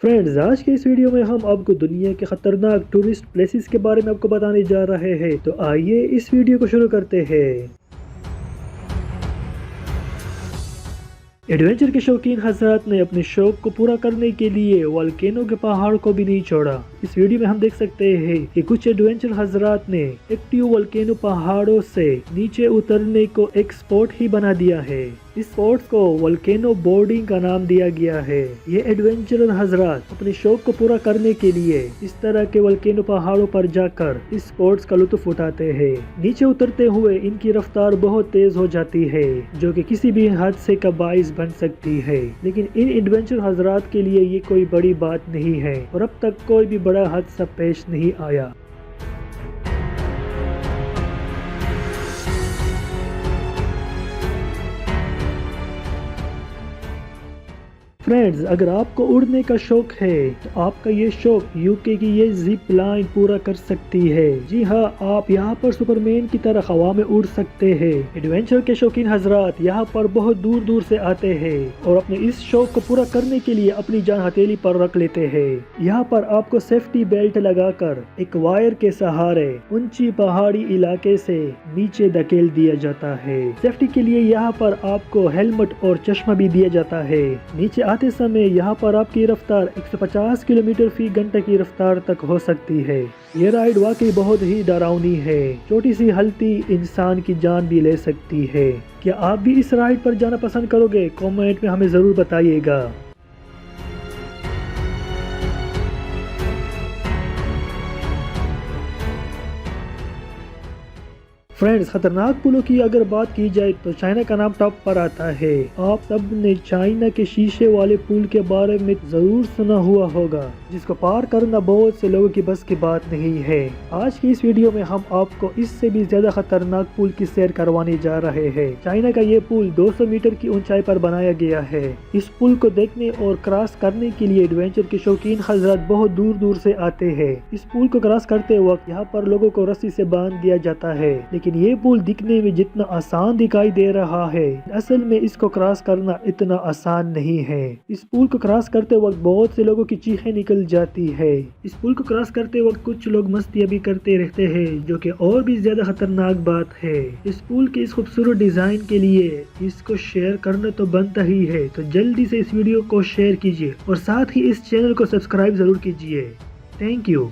Friends, आज के इस वीडियो में हम आपको दुनिया के खतरनाक टूरिस्ट प्लेसेस के बारे में आपको बताने जा रहे हैं। तो आइए इस वीडियो को शुरू करते हैं। एडवेंचर के शौकीन हजरात ने अपने शौक को पूरा करने के लिए वोल्केनो के पहाड़ को भी नहीं छोड़ा। इस वीडियो में हम देख सकते हैं कि कुछ एडवेंचर हजरात ने एक्टिव वोल्केनो पहाड़ों से नीचे उतरने को एक स्पॉट ही बना दिया है। इस स्पॉट को वोल्केनो बोर्डिंग का नाम दिया गया है। ये एडवेंचरर हजरात अपने शौक को पूरा करने के लिए इस तरह के वोल्केनो पहाड़ों पर जाकर इस स्पॉट्स का लुत्फ उठाते हैं। नीचे उतरते हुए इनकी रफ्तार बहुत तेज हो जाती है, जो कि किसी भी हादसे का बाइस बन सकती है। लेकिन इन एडवेंचर हजरात के लिए ये कोई बड़ी बात नहीं है और अब तक कोई भी बड़ा हादसा पेश नहीं आया। फ्रेंड्स, अगर आपको उड़ने का शौक है तो आपका ये शौक यूके की ये जिप लाइन पूरा कर सकती है। जी हाँ, आप यहाँ पर सुपरमैन की तरह हवा में उड़ सकते हैं। एडवेंचर के शौकीन हजरात यहाँ पर बहुत दूर दूर से आते हैं और अपने इस शौक को पूरा करने के लिए अपनी जान हथेली पर रख लेते हैं। यहाँ पर आपको सेफ्टी बेल्ट लगाकर एक वायर के सहारे ऊंची पहाड़ी इलाके से नीचे धकेल दिया जाता है। सेफ्टी के लिए यहाँ पर आपको हेलमेट और चश्मा भी दिया जाता है। नीचे आते समय यहाँ पर आपकी रफ्तार 150 किलोमीटर फी घंटे की रफ्तार तक हो सकती है। ये राइड वाकई बहुत ही डरावनी है। छोटी सी गलती इंसान की जान भी ले सकती है। क्या आप भी इस राइड पर जाना पसंद करोगे? कमेंट में हमें जरूर बताइएगा। फ्रेंड्स, खतरनाक पुलों की अगर बात की जाए तो चाइना का नाम टॉप पर आता है। आप सब ने चाइना के शीशे वाले पुल के बारे में जरूर सुना हुआ होगा, जिसको पार करना बहुत से लोगों की बस की बात नहीं है। आज की इस वीडियो में हम आपको इससे भी ज्यादा खतरनाक पुल की सैर करवाने जा रहे हैं। चाइना का ये पुल 200 मीटर की ऊंचाई पर बनाया गया है। इस पुल को देखने और क्रॉस करने के लिए एडवेंचर के शौकीन हजरत बहुत दूर दूर से आते हैं। इस पुल को क्रॉस करते वक्त यहाँ पर लोगों को रस्सी से बांध दिया जाता है, लेकिन ये पुल दिखने में जितना आसान दिखाई दे रहा है, असल में इसको क्रॉस करना इतना आसान नहीं है। इस पुल को क्रॉस करते वक्त बहुत से लोगों की चीखें निकल जाती है। इस पुल को क्रॉस करते वक्त कुछ लोग मस्तियां भी करते रहते हैं, जो कि और भी ज्यादा खतरनाक बात है। इस पुल के इस खूबसूरत डिजाइन के लिए इसको शेयर करना तो बनता ही है, तो जल्दी से इस वीडियो को शेयर कीजिए और साथ ही इस चैनल को सब्सक्राइब जरूर कीजिए। Thank you.